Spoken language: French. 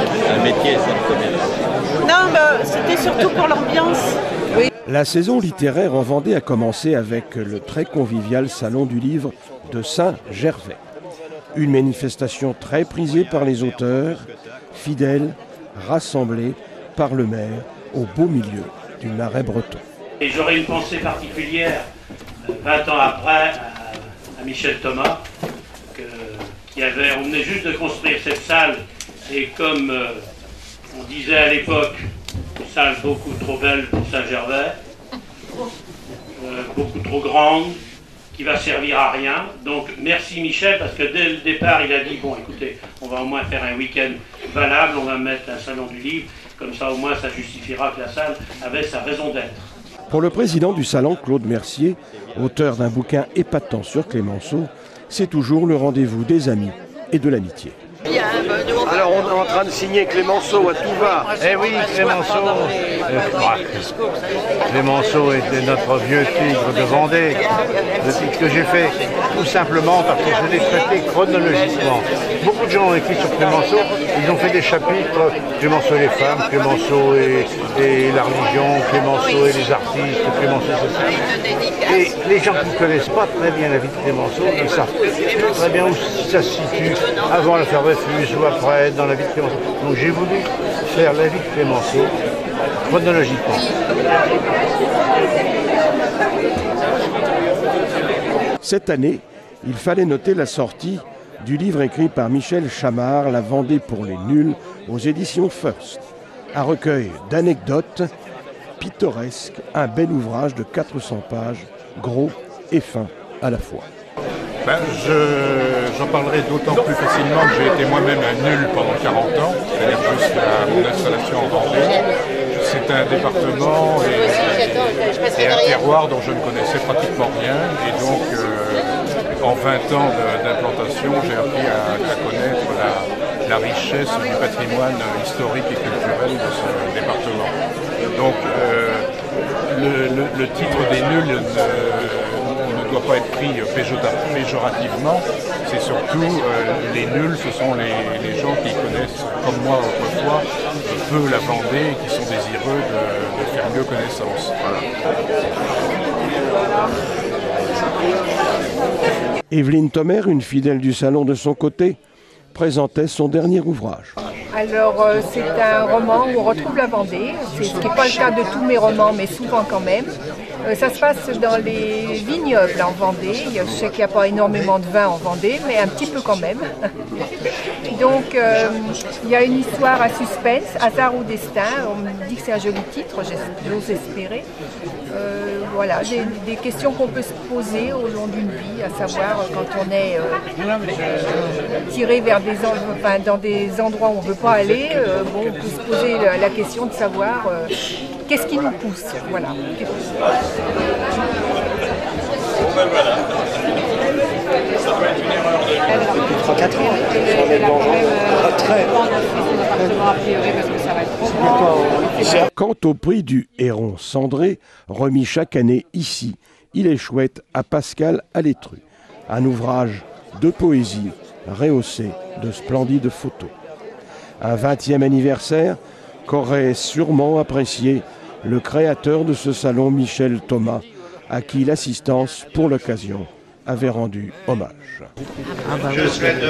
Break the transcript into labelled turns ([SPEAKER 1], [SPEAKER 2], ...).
[SPEAKER 1] un métier, c'est un commerce.
[SPEAKER 2] Non, c'était surtout pour l'ambiance. Oui.
[SPEAKER 3] La saison littéraire en Vendée a commencé avec le très convivial Salon du Livre de Saint-Gervais. Une manifestation très prisée par les auteurs, fidèles, rassemblés par le maire au beau milieu du Marais breton.
[SPEAKER 4] Et j'aurais une pensée particulière, 20 ans après, à Michel Thomas, on venait juste de construire cette salle, et comme on disait à l'époque, une salle beaucoup trop belle pour Saint-Gervais, beaucoup trop grande, qui va servir à rien. Donc merci Michel, parce que dès le départ il a dit, bon écoutez, on va au moins faire un week-end valable, on va mettre un salon du livre, comme ça au moins ça justifiera que la salle avait sa raison d'être.
[SPEAKER 3] Pour le président du salon, Claude Mercier, auteur d'un bouquin épatant sur Clémenceau, c'est toujours le rendez-vous des amis et de l'amitié.
[SPEAKER 5] Alors on est en train de signer Clémenceau à tout va.
[SPEAKER 6] Eh oui, Clémenceau était notre vieux tigre de Vendée. Le titre que j'ai fait, tout simplement parce que je l'ai traité chronologiquement. Beaucoup de gens ont écrit sur Clémenceau, ils ont fait des chapitres, Clémenceau et les femmes, Clémenceau et la religion, Clémenceau et les artistes, Clémenceau et et les gens qui ne connaissent pas très bien la vie de Clémenceau, ils savent très bien où ça se situe, avant l'affaire Dreyfus ou après, dans la vie de Clémenceau. Donc j'ai voulu faire la vie de Clémenceau chronologiquement.
[SPEAKER 3] Cette année, il fallait noter la sortie du livre écrit par Michel Chamard, La Vendée pour les nuls, aux éditions First. Un recueil d'anecdotes pittoresques, un bel ouvrage de 400 pages, gros et fin à la fois.
[SPEAKER 7] J'en parlerai d'autant plus facilement que j'ai été moi-même un nul pendant 40 ans, c'est-à-dire jusqu'à mon installation en Vendée. C'est un département et un terroir dont je ne connaissais pratiquement rien, et donc en 20 ans d'implantation, j'ai appris à connaître la richesse du patrimoine historique et culturel de ce département. Donc le titre des nuls ne doit pas être pris péjorativement, c'est surtout les nuls, ce sont les gens qui connaissent, comme moi autrefois, peu la Vendée et qui sont désireux de faire mieux connaissance. Voilà.
[SPEAKER 3] Evelyne Thomer, une fidèle du salon de son côté, présentait son dernier ouvrage.
[SPEAKER 8] Alors c'est un roman où on retrouve la Vendée, ce qui n'est pas le cas de tous mes romans, mais souvent quand même. Ça se passe dans les vignobles en Vendée. Je sais qu'il n'y a pas énormément de vin en Vendée, mais un petit peu quand même. Donc il y a une histoire à suspense, hasard ou destin. On me dit que c'est un joli titre, j'ose espérer. Voilà, des questions qu'on peut se poser au long d'une vie, à savoir quand on est tiré vers dans des endroits où on ne veut pas aller, on peut se poser la question de savoir qu'est-ce qui nous pousse. Voilà.
[SPEAKER 1] Ça doit être une erreur depuis 3-4 ans. Ça va être
[SPEAKER 3] Quant au prix du Héron cendré, remis chaque année ici, il est chouette à Pascal Alétru. Un ouvrage de poésie rehaussé de splendides photos. Un 20e anniversaire qu'aurait sûrement apprécié le créateur de ce salon, Michel Thomas, à qui l'assistance, pour l'occasion, avait rendu hommage.
[SPEAKER 4] Je souhaite de